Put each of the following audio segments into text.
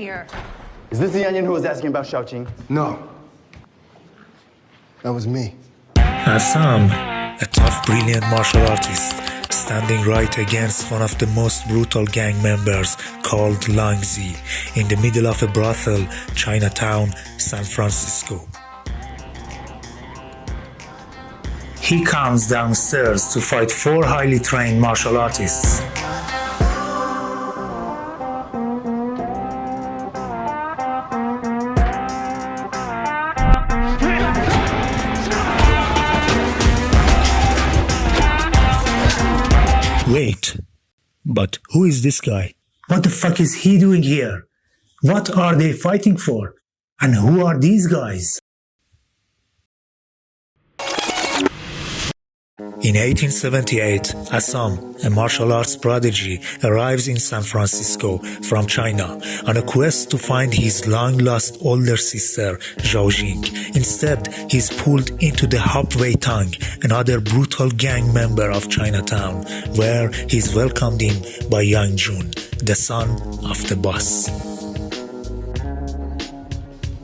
here. Is this the onion who was asking about Shaoqing? No. That was me. Ah Sahm, a tough, brilliant martial artist, standing right against one of the most brutal gang members called Long Zii in the middle of a brothel, Chinatown, San Francisco. He comes downstairs to fight 4 highly trained martial artists. Wait, but who is this guy? What the fuck is he doing here? What are they fighting for? And who are these guys? In 1878, Ah Sahm, a martial arts prodigy, arrives in San Francisco from China on a quest to find his long-lost older sister, Zhaojing. Instead, he's pulled into the Hop Wei Tang, another brutal gang member of Chinatown, where he's welcomed in by Yang Jun, the son of the boss.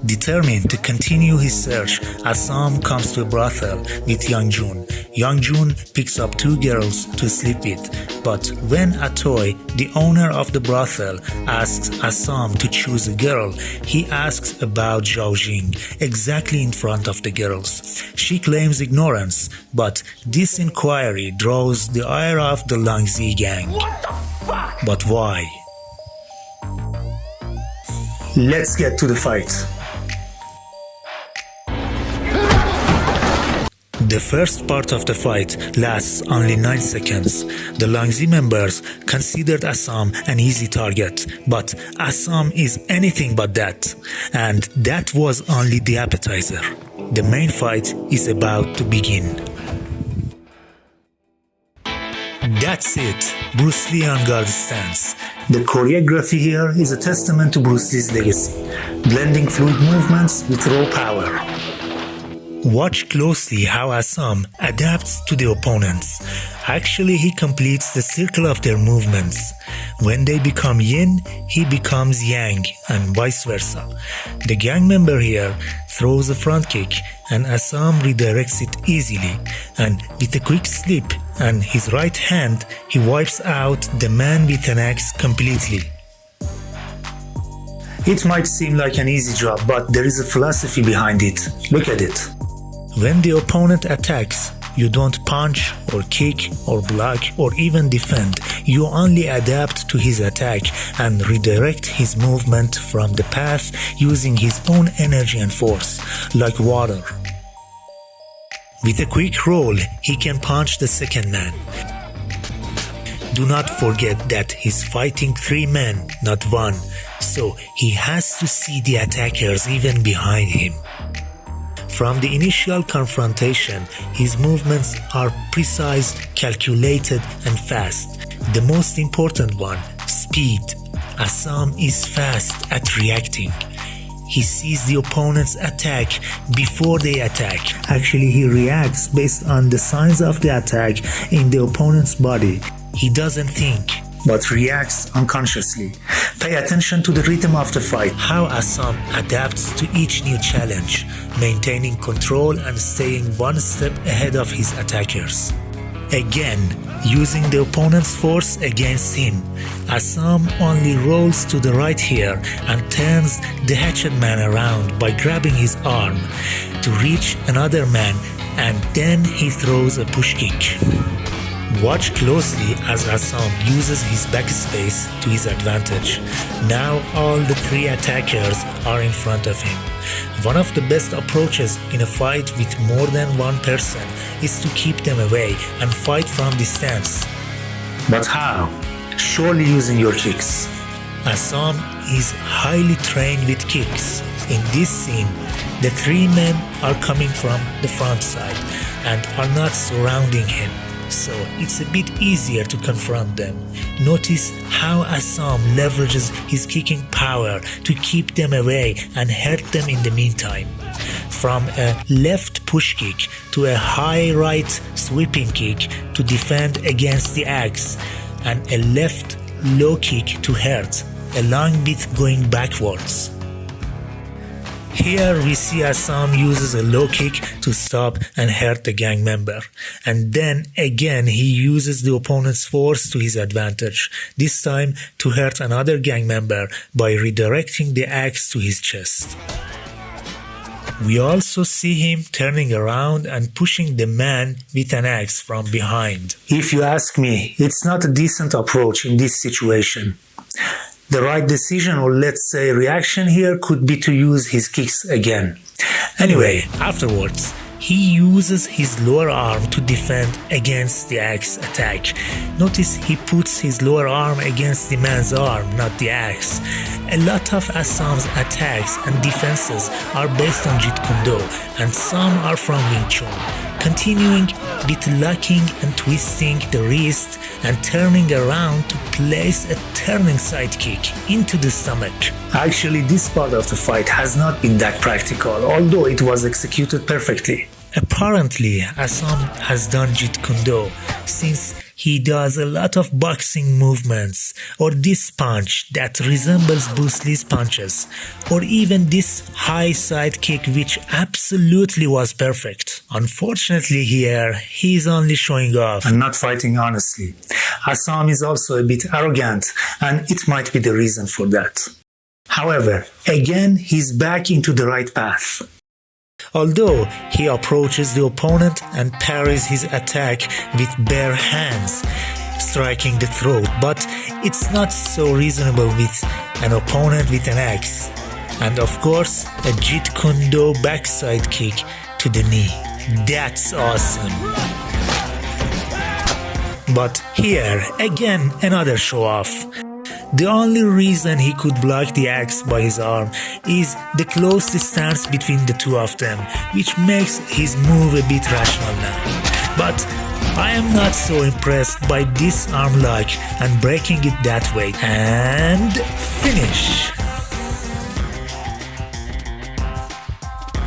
Determined to continue his search, Ah Sahm comes to a brothel with Yang Jun. Yang Jun picks up 2 girls to sleep with, but when Atoy, the owner of the brothel, asks Ah Sahm to choose a girl, he asks about Zhaojing exactly in front of the girls. She claims ignorance, but this inquiry draws the ire of the Long Zii gang. What the fuck? But why? Let's get to the fight. The first part of the fight lasts only 9 seconds. The Long Zii members considered Ah Sahm an easy target, but Ah Sahm is anything but that. And that was only the appetizer. The main fight is about to begin. That's it, Bruce Lee on guard stance. The choreography here is a testament to Bruce Lee's legacy, blending fluid movements with raw power. Watch closely how Ah Sahm adapts to the opponents. Actually, he completes the circle of their movements. When they become yin, he becomes yang, and vice versa. The gang member here throws a front kick, and Ah Sahm redirects it easily, and with a quick slip and his right hand, he wipes out the man with an axe completely. It might seem like an easy job, but there is a philosophy behind it. Look at it. When the opponent attacks, you don't punch or kick or block or even defend. You only adapt to his attack and redirect his movement from the path using his own energy and force, like water. With a quick roll, he can punch the second man. Do not forget that he's fighting 3 men, not 1, so he has to see the attackers even behind him. From the initial confrontation, his movements are precise, calculated, and fast. The most important one, speed. Ah Sahm is fast at reacting. He sees the opponent's attack before they attack. Actually, he reacts based on the signs of the attack in the opponent's body. He doesn't think, but reacts unconsciously. Pay attention to the rhythm of the fight, how Ah Sahm adapts to each new challenge, maintaining control and staying one step ahead of his attackers. Again, using the opponent's force against him, Ah Sahm only rolls to the right here and turns the hatchet man around by grabbing his arm to reach another man, and then he throws a push kick. Watch closely as Ah Sahm uses his backspace to his advantage. Now all the 3 attackers are in front of him. One of the best approaches in a fight with more than 1 person is to keep them away and fight from distance. But how? Surely using your kicks. Ah Sahm is highly trained with kicks. In this scene, the 3 men are coming from the front side and are not surrounding him, so it's a bit easier to confront them. Notice how Ah Sahm leverages his kicking power to keep them away and hurt them in the meantime. From a left push kick to a high right sweeping kick to defend against the axe, and a left low kick to hurt. along with going backwards. Here we see Ah Sahm uses a low kick to stop and hurt the gang member. And then again he uses the opponent's force to his advantage, this time to hurt another gang member by redirecting the axe to his chest. We also see him turning around and pushing the man with an axe from behind. If you ask me, it's not a decent approach in this situation. The right decision, or let's say reaction here, could be to use his kicks again. Anyway, afterwards, he uses his lower arm to defend against the axe attack. Notice he puts his lower arm against the man's arm, not the axe. A lot of Ah Sahm's attacks and defenses are based on Jeet Kune Do, and some are from Wing Chun, continuing with locking and twisting the wrist and turning around to place a turning side kick into the stomach. Actually, this part of the fight has not been that practical, although it was executed perfectly. Apparently, Ah Sahm has done Jeet Kune Do, since he does a lot of boxing movements, or this punch that resembles Bruce Lee's punches, or even this high side kick which absolutely was perfect. Unfortunately here, he is only showing off and not fighting honestly. Ah Sahm is also a bit arrogant, and it might be the reason for that. However, again he's back into the right path. Although he approaches the opponent and parries his attack with bare hands, striking the throat, but it's not so reasonable with an opponent with an axe. And of course, a Jeet Kune Do backside kick to the knee. That's awesome. But here, again, another show-off. The only reason he could block the axe by his arm is the close distance between the two of them, which makes his move a bit rational now. But I am not so impressed by this arm lock and breaking it that way. And finish!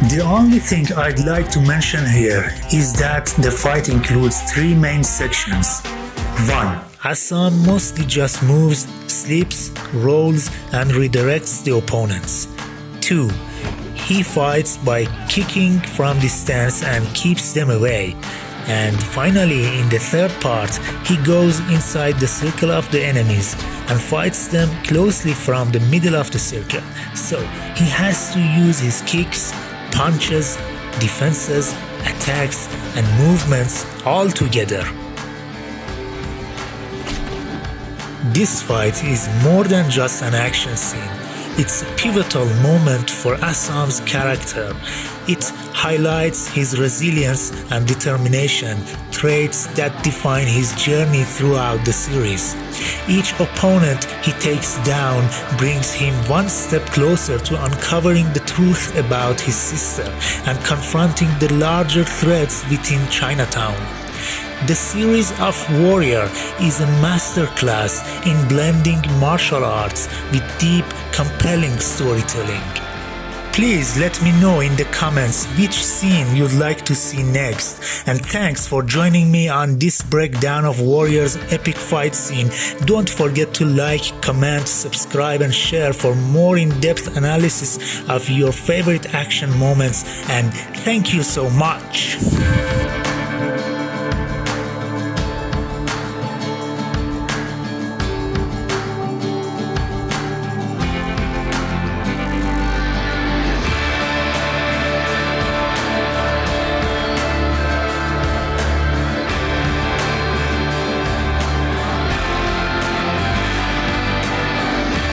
The only thing I'd like to mention here is that the fight includes 3 main sections. 1. Ah Sahm mostly just moves, slips, rolls, and redirects the opponents. 2. He fights by kicking from distance and keeps them away. And finally, in the third part, he goes inside the circle of the enemies and fights them closely from the middle of the circle. So he has to use his kicks, punches, defenses, attacks, and movements all together. This fight is more than just an action scene. It's a pivotal moment for Ah Sahm's character. It highlights his resilience and determination, traits that define his journey throughout the series. Each opponent he takes down brings him one step closer to uncovering the truth about his sister and confronting the larger threats within Chinatown. The series of Warrior is a masterclass in blending martial arts with deep, compelling storytelling. Please let me know in the comments which scene you'd like to see next, and thanks for joining me on this breakdown of Warrior's epic fight scene. Don't forget to like, comment, subscribe and share for more in-depth analysis of your favorite action moments, and thank you so much.